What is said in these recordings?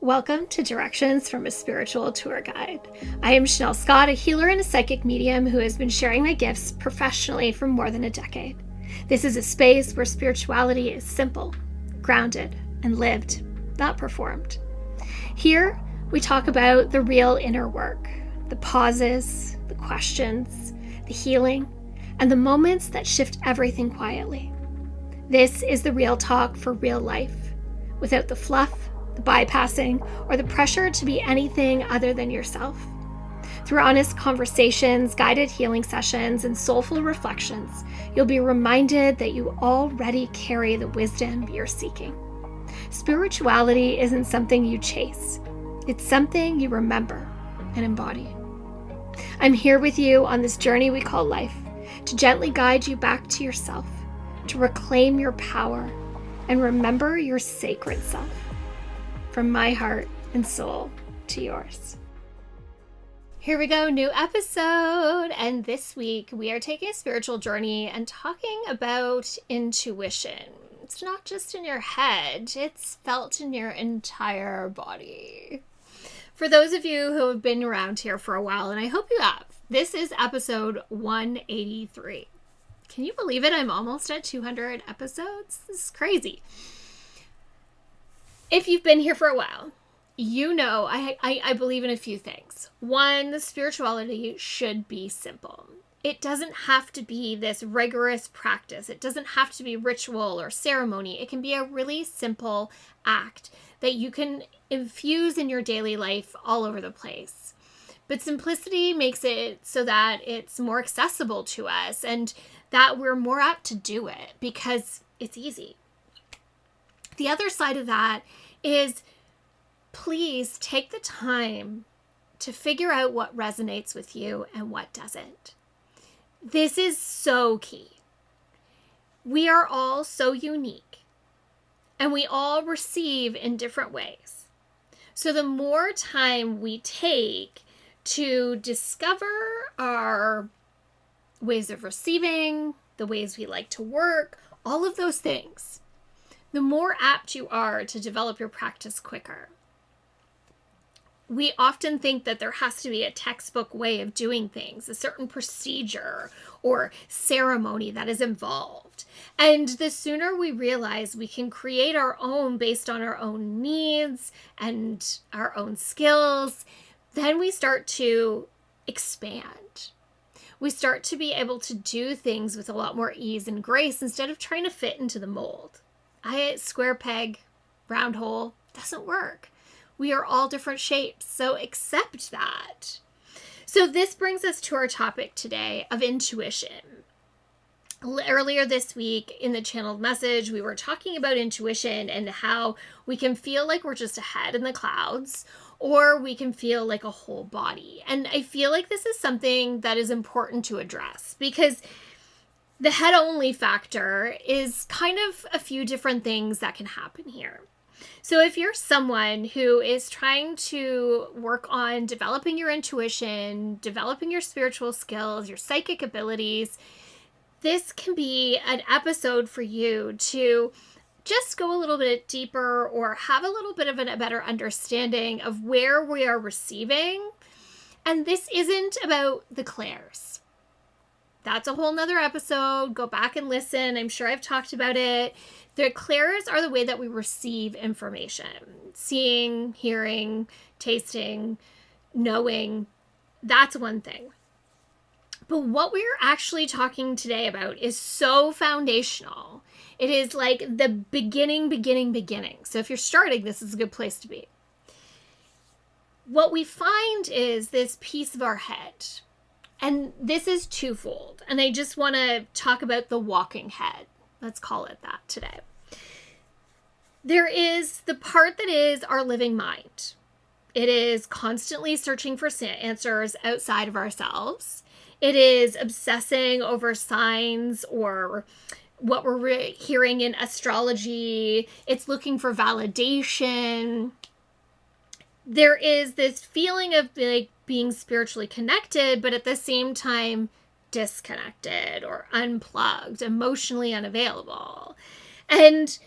Welcome to Directions from a Spiritual Tour Guide. I am Chanel Scott, a healer and a psychic medium who has been sharing my gifts professionally for more than a decade. This is a space where spirituality is simple, grounded, and lived, not performed. Here, we talk about the real inner work, the pauses, the questions, the healing, and the moments that shift everything quietly. This is the real talk for real life, without the fluff, the bypassing, or the pressure to be anything other than yourself. Through honest conversations, guided healing sessions, and soulful reflections, you'll be reminded that you already carry the wisdom you're seeking. Spirituality isn't something you chase. It's something you remember and embody. I'm here with you on this journey we call life, to gently guide you back to yourself, to reclaim your power, and remember your sacred self. From my heart and soul to yours. Here we go, new episode. And this week we are taking a spiritual journey and talking about intuition. It's not just in your head, it's felt in your entire body. For those of you who have been around here for a while, and I hope you have, this is episode 183. Can you believe it? I'm almost at 200 episodes. This is crazy. If you've been here for a while, you know I believe in a few things. One, the spirituality should be simple. It doesn't have to be this rigorous practice. It doesn't have to be ritual or ceremony. It can be a really simple act that you can infuse in your daily life all over the place. But simplicity makes it so that it's more accessible to us and that we're more apt to do it because it's easy. The other side of that is please take the time to figure out what resonates with you and what doesn't. This is so key. We are all so unique and we all receive in different ways. So the more time we take to discover our ways of receiving, the ways we like to work, all of those things, the more apt you are to develop your practice quicker. We often think that there has to be a textbook way of doing things, a certain procedure or ceremony that is involved. And the sooner we realize we can create our own based on our own needs and our own skills, then we start to expand. We start to be able to do things with a lot more ease and grace instead of trying to fit into the mold. Square peg, round hole, doesn't work. We are all different shapes, so accept that. So this brings us to our topic today of intuition. Earlier this week in the channeled message, we were talking about intuition and how we can feel like we're just a head in the clouds, or we can feel like a whole body. And I feel like this is something that is important to address because the head only factor is kind of a few different things that can happen here. So if you're someone who is trying to work on developing your intuition, developing your spiritual skills, your psychic abilities, this can be an episode for you to just go a little bit deeper or have a little bit of a better understanding of where we are receiving. And this isn't about the clairs. That's a whole nother episode. Go back and listen. I'm sure I've talked about it. The clairs are the way that we receive information. Seeing, hearing, tasting, knowing. That's one thing. But what we're actually talking today about is so foundational. It is like the beginning. So if you're starting, this is a good place to be. What we find is this piece of our head. And this is twofold. And I just want to talk about the walking head. Let's call it that today. There is the part that is our living mind. It is constantly searching for answers outside of ourselves. It is obsessing over signs or what we're hearing in astrology. It's looking for validation. There is this feeling of like being spiritually connected, but at the same time disconnected or unplugged, emotionally unavailable. And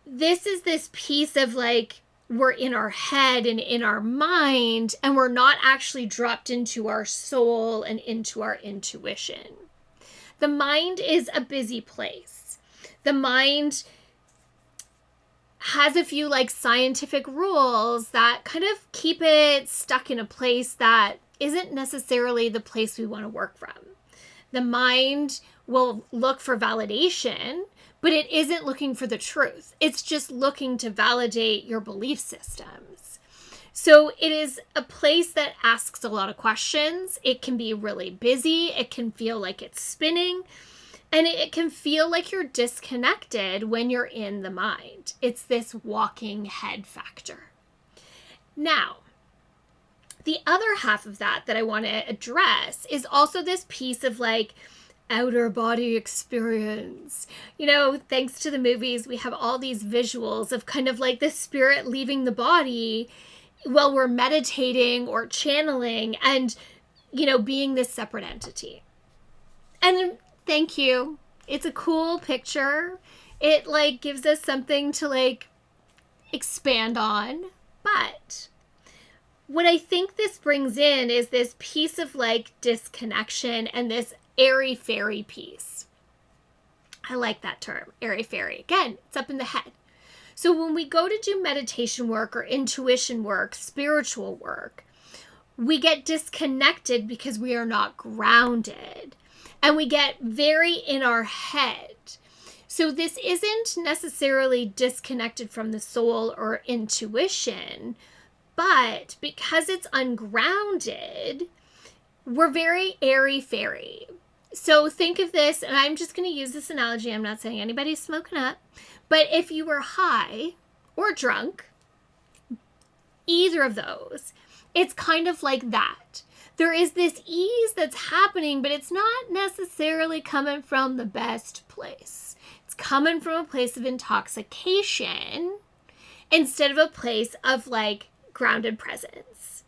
this is this piece of like we're in our head and in our mind, and we're not actually dropped into our soul and into our intuition. The mind is a busy place. The mind has a few like scientific rules that kind of keep it stuck in a place that isn't necessarily the place we want to work from. The mind will look for validation, but it isn't looking for the truth. It's just looking to validate your belief systems. So it is a place that asks a lot of questions. It can be really busy. It can feel like it's spinning. And it can feel like you're disconnected when you're in the mind. It's this walking head factor. Now, the other half of that I want to address is also this piece of like outer body experience. You know, thanks to the movies, we have all these visuals of kind of like the spirit leaving the body while we're meditating or channeling and, you know, being this separate entity. And thank you. It's a cool picture. It like gives us something to like expand on. But what I think this brings in is this piece of like disconnection and this airy fairy piece. I like that term, airy fairy. Again, it's up in the head. So when we go to do meditation work or intuition work, spiritual work, we get disconnected because we are not grounded. And we get very in our head. So this isn't necessarily disconnected from the soul or intuition, but because it's ungrounded, we're very airy-fairy. So think of this, and I'm just going to use this analogy. I'm not saying anybody's smoking up, but if you were high or drunk, either of those, it's kind of like that. There is this ease that's happening, but it's not necessarily coming from the best place. It's coming from a place of intoxication instead of a place of like grounded presence.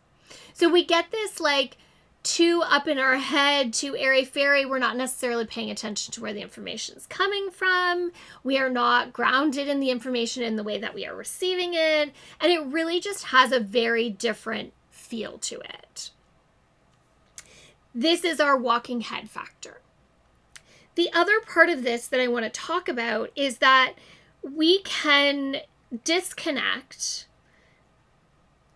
So we get this like too up in our head, too airy-fairy. We're not necessarily paying attention to where the information is coming from. We are not grounded in the information in the way that we are receiving it. And it really just has a very different feel to it. This is our walking head factor. The other part of this that I want to talk about is that we can disconnect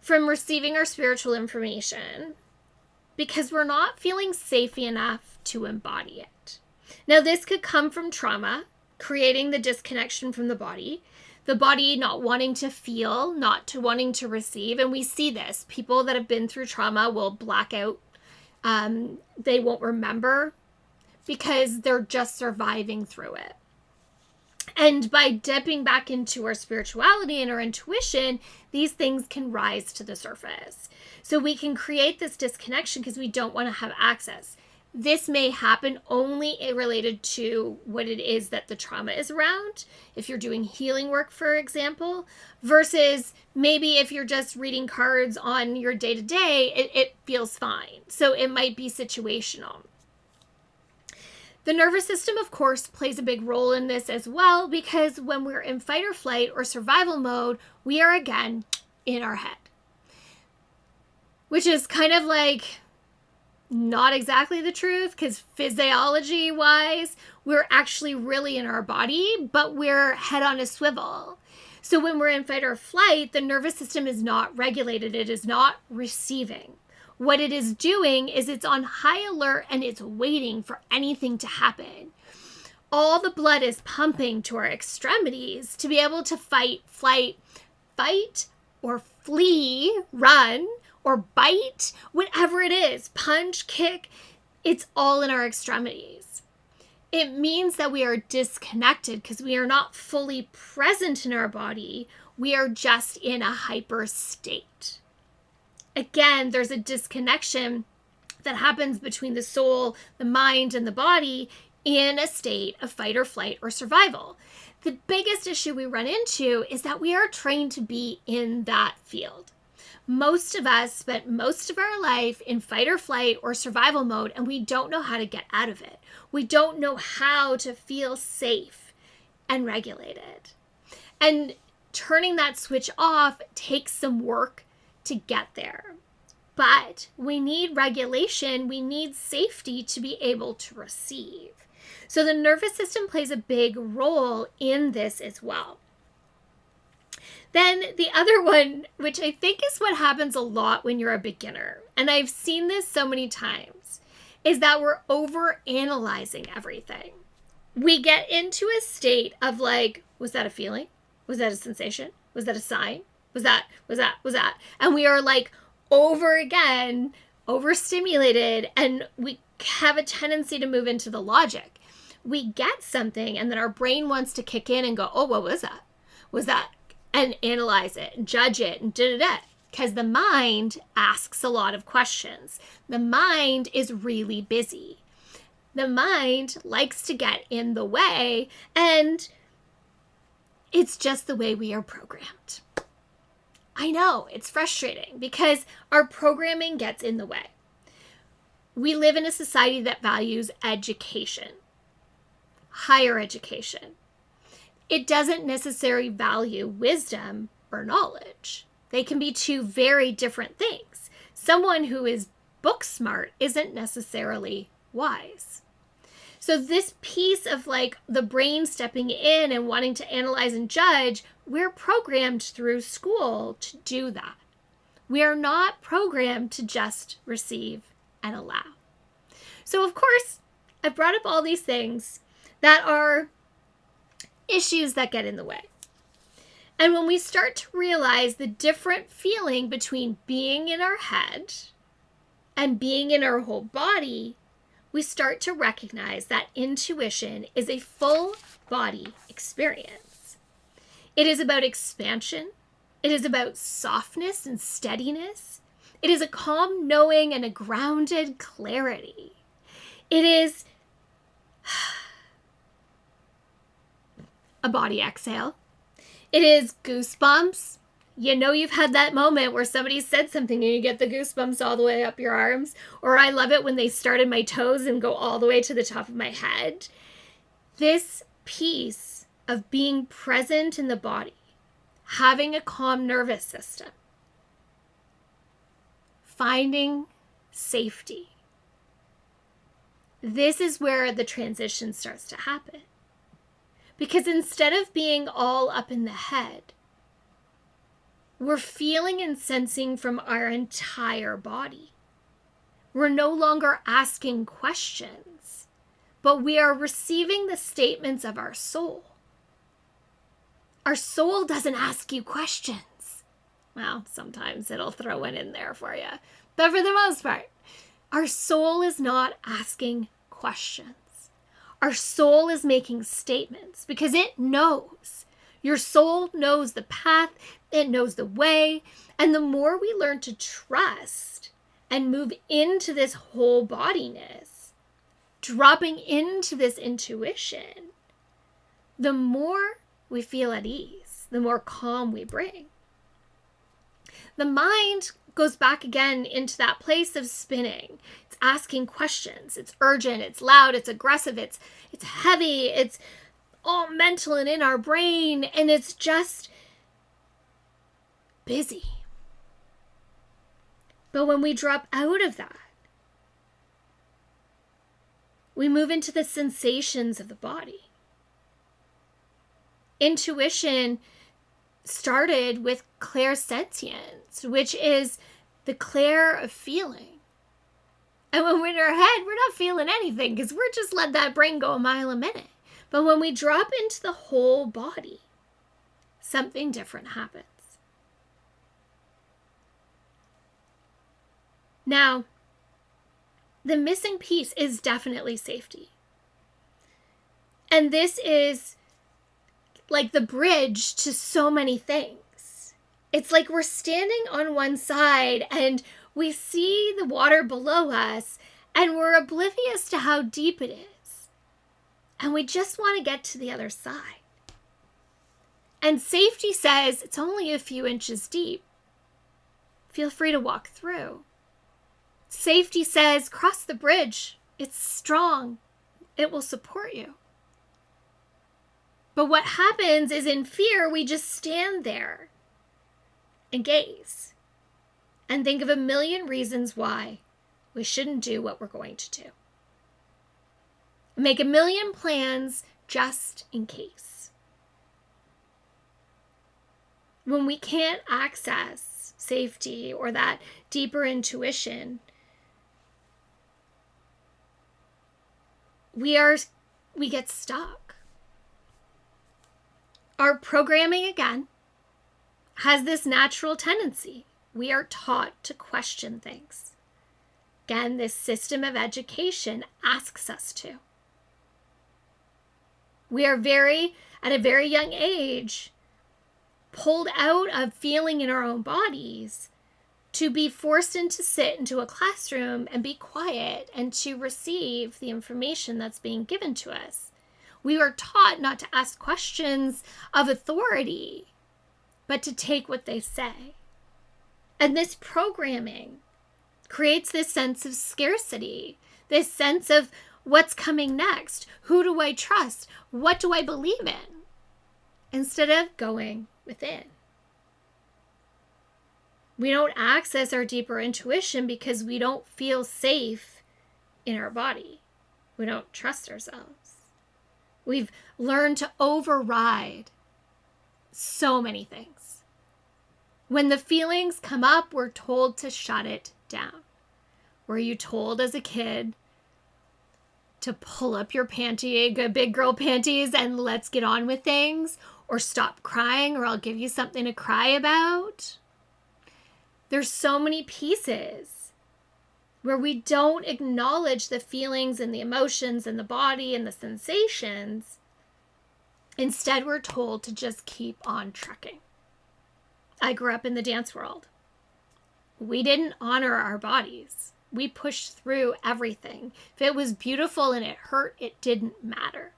from receiving our spiritual information because we're not feeling safe enough to embody it. Now, this could come from trauma, creating the disconnection from the body not wanting to feel, not to wanting to receive. And we see this. People that have been through trauma will black out. They won't remember because they're just surviving through it. And by dipping back into our spirituality and our intuition, these things can rise to the surface. So we can create this disconnection because we don't want to have access. This may happen only related to what it is that the trauma is around. If you're doing healing work, for example, versus maybe if you're just reading cards on your day-to-day, it feels fine. So it might be situational. The nervous system, of course, plays a big role in this as well, because when we're in fight or flight or survival mode, we are again in our head, which is kind of like not exactly the truth, because physiology wise, we're actually really in our body, but we're head on a swivel. So when we're in fight or flight, the nervous system is not regulated. It is not receiving. What it is doing is it's on high alert and it's waiting for anything to happen. All the blood is pumping to our extremities to be able to fight, flight, fight, or flee, run, or bite, whatever it is, punch, kick, it's all in our extremities. It means that we are disconnected because we are not fully present in our body. We are just in a hyper state. Again, there's a disconnection that happens between the soul, the mind, and the body in a state of fight or flight or survival. The biggest issue we run into is that we are trained to be in that field. Most of us spent most of our life in fight or flight or survival mode, and we don't know how to get out of it. We don't know how to feel safe and regulated. And turning that switch off takes some work to get there. But we need regulation, we need safety to be able to receive. So the nervous system plays a big role in this as well. Then the other one, which I think is what happens a lot when you're a beginner, and I've seen this so many times, is that we're over-analyzing everything. We get into a state of like, was that a feeling? Was that a sensation? Was that a sign? Was that? And we are like overstimulated, and we have a tendency to move into the logic. We get something and then our brain wants to kick in and go, oh, what was that? Was that? And analyze it and judge it and da-da-da. Because the mind asks a lot of questions. The mind is really busy. The mind likes to get in the way, and it's just the way we are programmed. I know, it's frustrating because our programming gets in the way. We live in a society that values education, higher education. It doesn't necessarily value wisdom or knowledge. They can be two very different things. Someone who is book smart isn't necessarily wise. So this piece of like the brain stepping in and wanting to analyze and judge, we're programmed through school to do that. We are not programmed to just receive and allow. So of course, I brought up all these things that are issues that get in the way. And when we start to realize the different feeling between being in our head and being in our whole body, we start to recognize that intuition is a full body experience. It is about expansion. It is about softness and steadiness. It is a calm knowing and a grounded clarity. It is a body exhale. It is goosebumps. You know you've had that moment where somebody said something and you get the goosebumps all the way up your arms. Or I love it when they start in my toes and go all the way to the top of my head. This piece of being present in the body, having a calm nervous system, finding safety. This is where the transition starts to happen. Because instead of being all up in the head, we're feeling and sensing from our entire body. We're no longer asking questions, but we are receiving the statements of our soul. Our soul doesn't ask you questions. Well, sometimes it'll throw one in there for you. But for the most part, our soul is not asking questions. Our soul is making statements because it knows. Your soul knows the path, it knows the way, and the more we learn to trust and move into this whole bodiness, dropping into this intuition, the more we feel at ease, the more calm we bring. The mind goes back again into that place of spinning. It's asking questions. It's urgent. It's loud. It's aggressive. It's heavy. It's all mental and in our brain. And it's just busy. But when we drop out of that, we move into the sensations of the body. Intuition started with clairsentience, which is the clair of feeling. And when we're in our head, we're not feeling anything because we're just letting that brain go a mile a minute. But when we drop into the whole body, something different happens. Now, the missing piece is definitely safety. And this is like the bridge to so many things. It's like we're standing on one side and we see the water below us and we're oblivious to how deep it is. And we just want to get to the other side. And safety says it's only a few inches deep. Feel free to walk through. Safety says cross the bridge. It's strong. It will support you. But what happens is in fear, we just stand there and gaze and think of a million reasons why we shouldn't do what we're going to do. Make a million plans just in case. When we can't access safety or that deeper intuition, we get stuck. Our programming, again, has this natural tendency. We are taught to question things. Again, this system of education asks us to. We are at a very young age, pulled out of feeling in our own bodies to be forced to sit into a classroom and be quiet and to receive the information that's being given to us. We are taught not to ask questions of authority, but to take what they say. And this programming creates this sense of scarcity, this sense of what's coming next, who do I trust, what do I believe in, instead of going within. We don't access our deeper intuition because we don't feel safe in our body. We don't trust ourselves. We've learned to override so many things. When the feelings come up, we're told to shut it down. Were you told as a kid to pull up your big girl panties and let's get on with things? Or stop crying or I'll give you something to cry about? There's so many pieces where we don't acknowledge the feelings and the emotions and the body and the sensations. Instead, we're told to just keep on trucking. I grew up in the dance world. We didn't honor our bodies. We pushed through everything. If it was beautiful and it hurt, it didn't matter.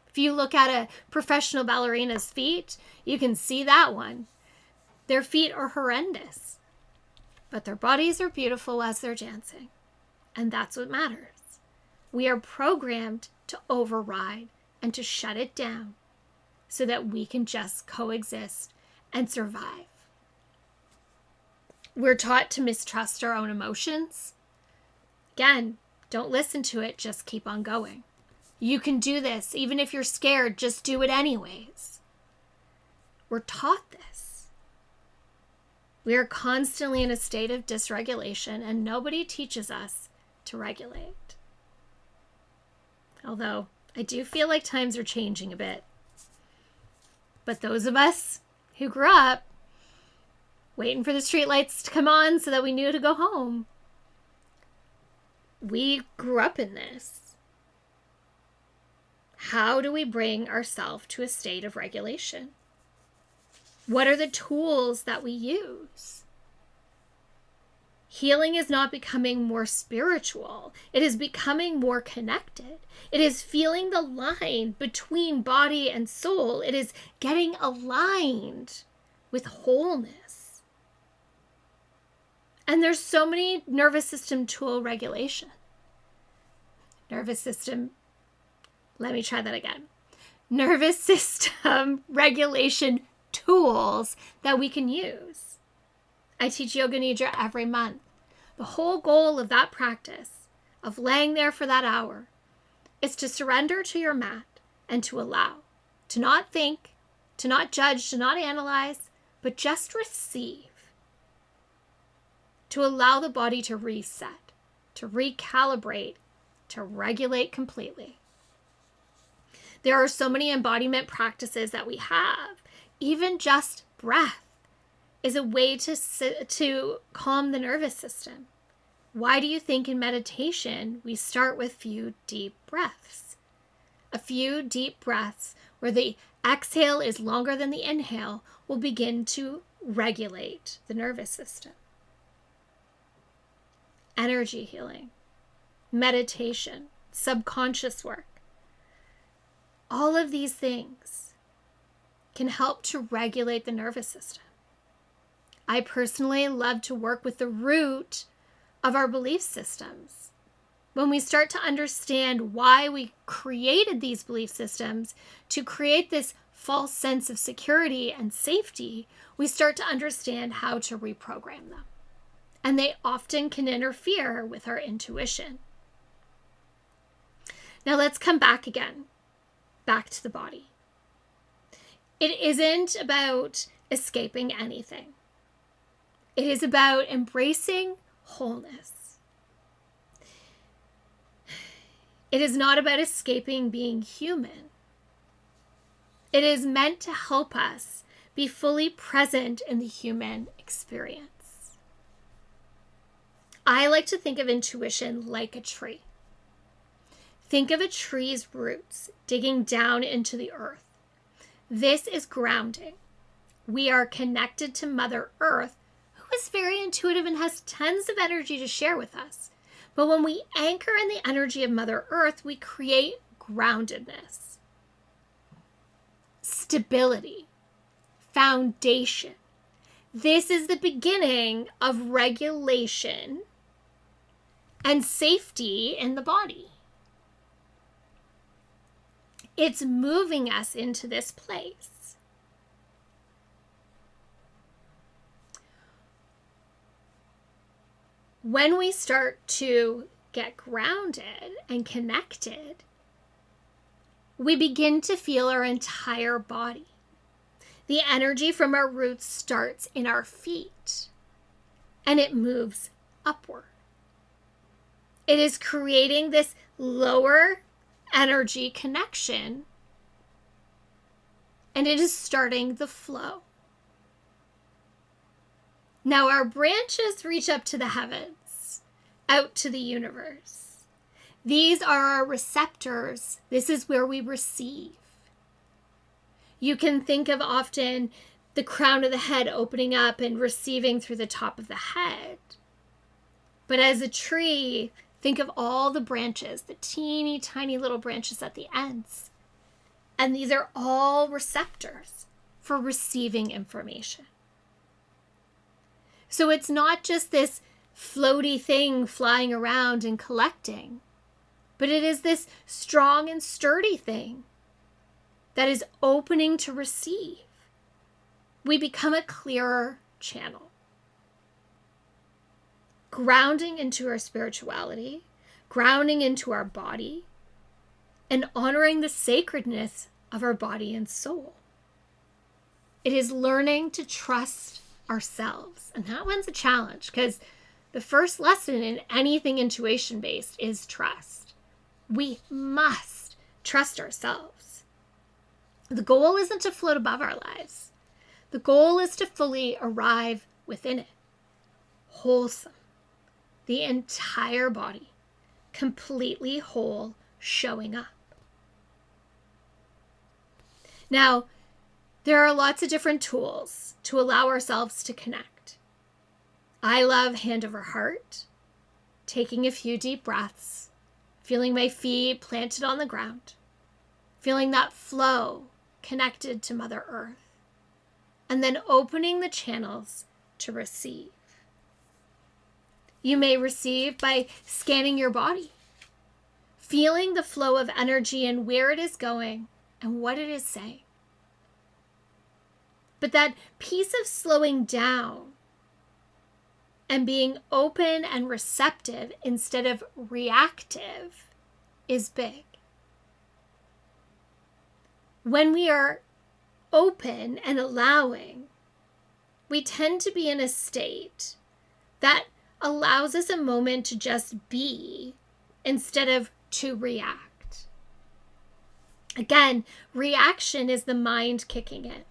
If you look at a professional ballerina's feet, you can see that one. Their feet are horrendous, but their bodies are beautiful as they're dancing. And that's what matters. We are programmed to override and to shut it down so that we can just coexist and survive. We're taught to mistrust our own emotions. Again, don't listen to it, just keep on going. You can do this. Even if you're scared, just do it anyways. We're taught this. We are constantly in a state of dysregulation, and nobody teaches us to regulate. Although I do feel like times are changing a bit. But those of us who grew up waiting for the streetlights to come on so that we knew to go home, we grew up in this. How do we bring ourselves to a state of regulation? What are the tools that we use? Healing is not becoming more spiritual. It is becoming more connected. It is feeling the line between body and soul. It is getting aligned with wholeness. And there's so many nervous system tool regulation. Nervous system regulation tools that we can use. I teach Yoga Nidra every month. The whole goal of that practice, of laying there for that hour, is to surrender to your mat and to allow, to not think, to not judge, to not analyze, but just receive. To allow the body to reset, to recalibrate, to regulate completely. There are so many embodiment practices that we have. Even just breath is a way to calm the nervous system. Why do you think in meditation we start with few deep breaths? A few deep breaths where the exhale is longer than the inhale will begin to regulate the nervous system. Energy healing, meditation, subconscious work. All of these things can help to regulate the nervous system. I personally love to work with the root of our belief systems. when we start to understand why we created these belief systems to create this false sense of security and safety, we start to understand how to reprogram them. And they often can interfere with our intuition. Now let's come back to the body. It isn't about escaping anything. It is about embracing wholeness. It is not about escaping being human. It is meant to help us be fully present in the human experience. I like to think of intuition like a tree. Think of a tree's roots digging down into the earth. This is grounding. We are connected to Mother Earth, who is very intuitive and has tons of energy to share with us. But when we anchor in the energy of Mother Earth, we create groundedness, stability, foundation. This is the beginning of regulation and safety in the body. It's moving us into this place. When we start to get grounded and connected, we begin to feel our entire body. The energy from our roots starts in our feet and it moves upward. It is creating this lower energy connection, and it is starting the flow. Now our branches reach up to the heavens, out to the universe. These are our receptors. This is where we receive. You can think of often the crown of the head opening up and receiving through the top of the head. But as a tree, think of all the branches, the teeny tiny little branches at the ends. And these are all receptors for receiving information. So it's not just this floaty thing flying around and collecting, but it is this strong and sturdy thing that is opening to receive. We become a clearer channel. Grounding into our spirituality, grounding into our body, and honoring the sacredness of our body and soul. It is learning to trust ourselves. And that one's a challenge because the first lesson in anything intuition-based is trust. We must trust ourselves. The goal isn't to float above our lives. The goal is to fully arrive within it. Wholesome. The entire body, completely whole, showing up. Now, there are lots of different tools to allow ourselves to connect. I love hand over heart, taking a few deep breaths, feeling my feet planted on the ground, feeling that flow connected to Mother Earth, and then opening the channels to receive. You may receive by scanning your body, feeling the flow of energy and where it is going and what it is saying. But that piece of slowing down and being open and receptive instead of reactive is big. When we are open and allowing, we tend to be in a state that allows us a moment to just be instead of to react. Again, reaction is the mind kicking in.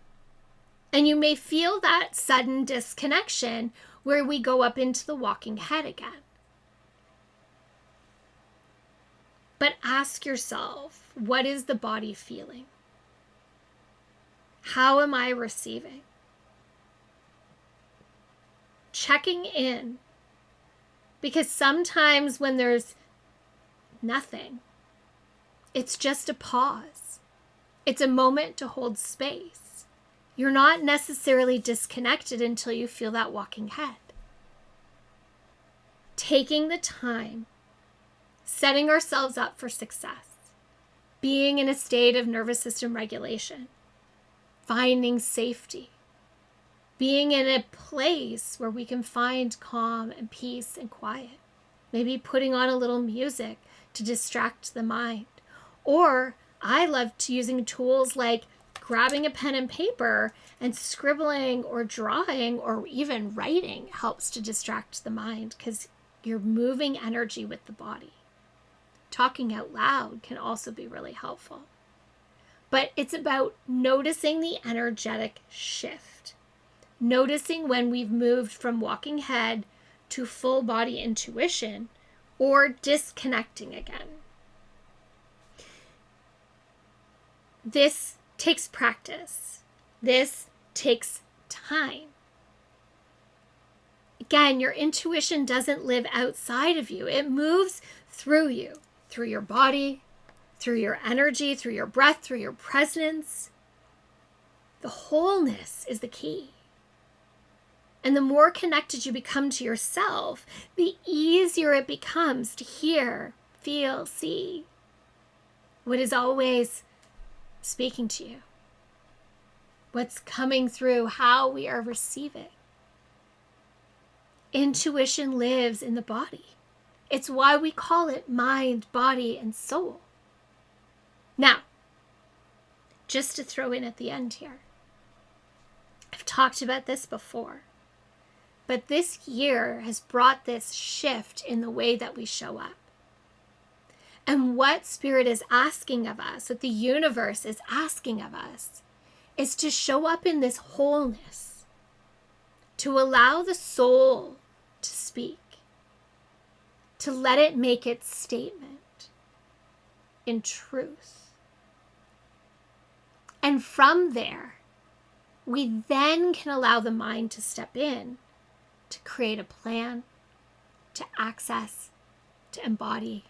And you may feel that sudden disconnection where we go up into the walking head again. But ask yourself, what is the body feeling? How am I receiving? Checking in. Because sometimes when there's nothing, it's just a pause. It's a moment to hold space. You're not necessarily disconnected until you feel that walking head. Taking the time setting ourselves up for success, being in a state of nervous system regulation, finding safety, being in a place where we can find calm and peace and quiet, maybe putting on a little music to distract the mind. Or I love using tools like grabbing a pen and paper and scribbling or drawing or even writing helps to distract the mind because you're moving energy with the body. Talking out loud can also be really helpful. But it's about noticing the energetic shift. Noticing when we've moved from walking head to full body intuition or disconnecting again. This takes practice. This takes time. Again, your intuition doesn't live outside of you. It moves through you, through your body, through your energy, through your breath, through your presence. The wholeness is the key. And the more connected you become to yourself, the easier it becomes to hear, feel, see what is always speaking to you, what's coming through, how we are receiving. Intuition lives in the body. It's why we call it mind, body, and soul. Now, just to throw in at the end here, I've talked about this before, but this year has brought this shift in the way that we show up. And what Spirit is asking of us, what the universe is asking of us, is to show up in this wholeness, to allow the soul to speak, to let it make its statement in truth. And from there, we then can allow the mind to step in, to create a plan, to access, to embody.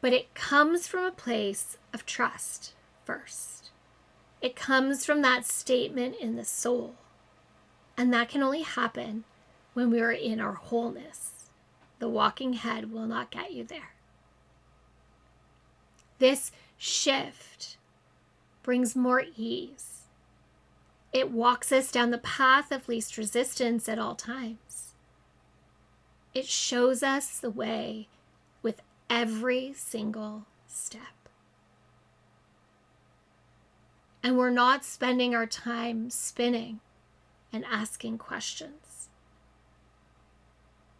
But it comes from a place of trust first. It comes from that statement in the soul. And that can only happen when we are in our wholeness. The walking head will not get you there. This shift brings more ease. It walks us down the path of least resistance at all times. It shows us the way with every single step. And we're not spending our time spinning and asking questions.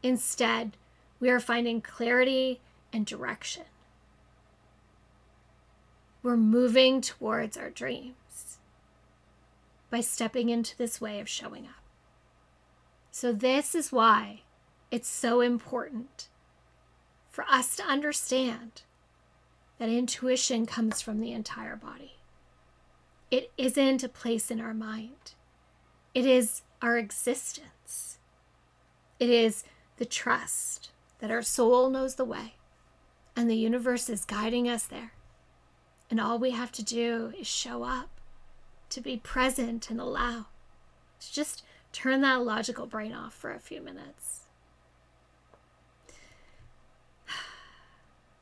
Instead, we are finding clarity and direction. We're moving towards our dreams by stepping into this way of showing up. So this is why it's so important for us to understand that intuition comes from the entire body. It isn't a place in our mind. It is our existence. It is the trust that our soul knows the way and the universe is guiding us there. And all we have to do is show up, to be present and allow, to just turn that logical brain off for a few minutes.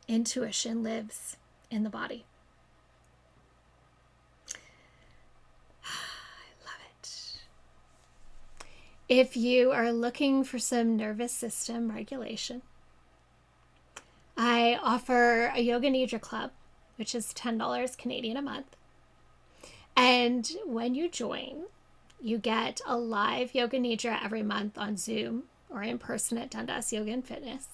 Intuition lives in the body. I love it. If you are looking for some nervous system regulation, I offer a Yoga Nidra Club, which is $10 Canadian a month. And when you join, you get a live Yoga Nidra every month on Zoom or in person at Dundas Yoga and Fitness.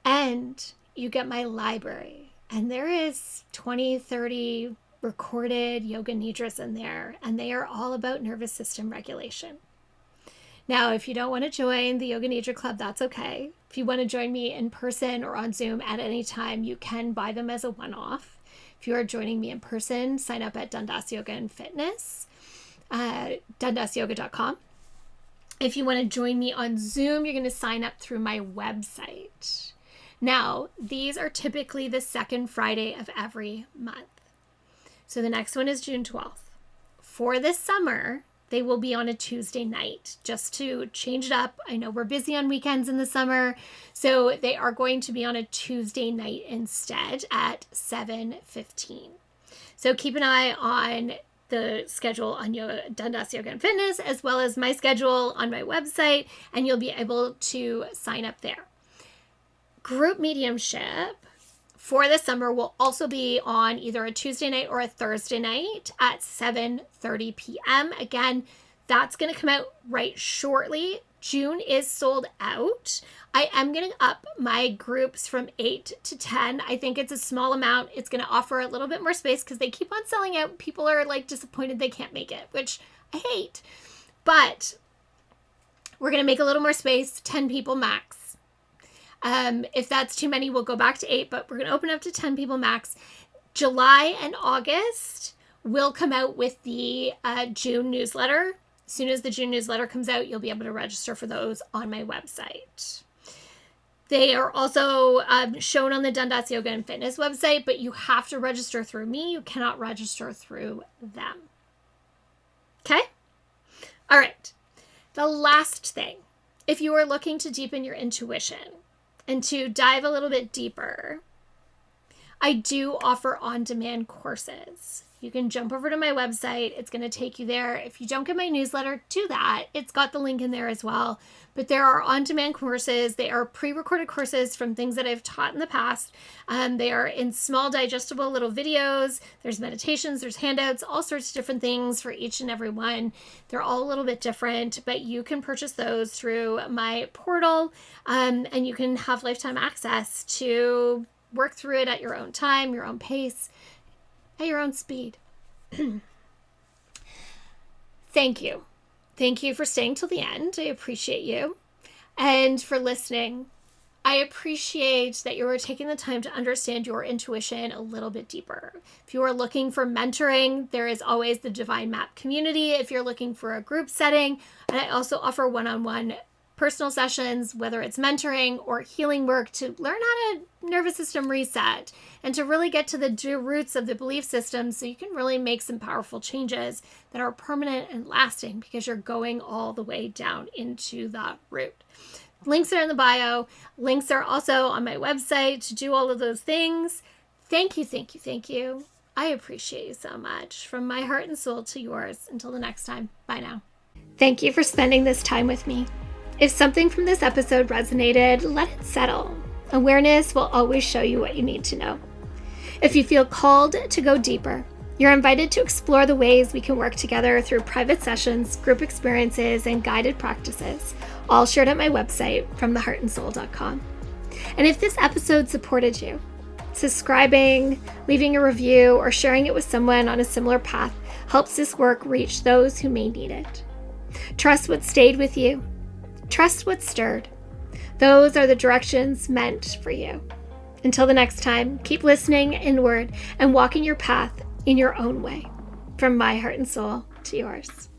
And you get my library. And there is 20, 30 recorded Yoga Nidras in there. And they are all about nervous system regulation. Now, if you don't want to join the Yoga Nidra Club, that's okay. If you want to join me in person or on Zoom at any time, you can buy them as a one-off. If you are joining me in person, sign up at Dundas Yoga and Fitness, dundasyoga.com. If you want to join me on Zoom, you're going to sign up through my website. Now, these are typically the second Friday of every month. So the next one is June 12th. For this summer, they will be on a Tuesday night just to change it up. I know we're busy on weekends in the summer, so they are going to be on a Tuesday night instead at 7:15. So keep an eye on the schedule on Dundas Yoga and Fitness, as well as my schedule on my website, and you'll be able to sign up there. Group mediumship for the summer will also be on either a Tuesday night or a Thursday night at 7:30 p.m. Again, that's going to come out right shortly. June is sold out. I am going to up my groups from 8 to 10. I think it's a small amount. It's going to offer a little bit more space because they keep on selling out. People are like disappointed they can't make it, which I hate. But we're going to make a little more space, 10 people max. If that's too many, we'll go back to 8, but we're going to open up to 10 people max. July and August will come out with the June newsletter. As soon as the June newsletter comes out, you'll be able to register for those on my website. They are also shown on the Dundas Yoga and Fitness website, but you have to register through me. You cannot register through them. Okay? All right. The last thing, if you are looking to deepen your intuition and to dive a little bit deeper, I do offer on-demand courses. You can jump over to my website. It's going to take you there. If you don't get my newsletter, do that. It's got the link in there as well. But there are on-demand courses. They are pre-recorded courses from things that I've taught in the past. They are in small, digestible little videos. There's meditations, there's handouts, all sorts of different things for each and every one. They're all a little bit different, but you can purchase those through my portal, and you can have lifetime access to work through it at your own time, your own pace, at your own speed. Thank you. Thank you for staying till the end. I appreciate you. And for listening. I appreciate that you are taking the time to understand your intuition a little bit deeper. If you are looking for mentoring, there is always the Divine Map community. If you're looking for a group setting, and I also offer one-on-one personal sessions, whether it's mentoring or healing work, to learn how to nervous system reset and to really get to the roots of the belief system so you can really make some powerful changes that are permanent and lasting because you're going all the way down into the root. Links are in the bio. Links are also on my website to do all of those things. Thank you, thank you, thank you. I appreciate you so much. From my heart and soul to yours. Until the next time. Bye now. Thank you for spending this time with me. If something from this episode resonated, let it settle. Awareness will always show you what you need to know. If you feel called to go deeper, you're invited to explore the ways we can work together through private sessions, group experiences, and guided practices, all shared at my website, fromtheheartandsoul.com. And if this episode supported you, subscribing, leaving a review, or sharing it with someone on a similar path helps this work reach those who may need it. Trust what stayed with you. Trust what stirred. Those are the directions meant for you. Until the next time, keep listening inward and walking your path in your own way. From my heart and soul to yours.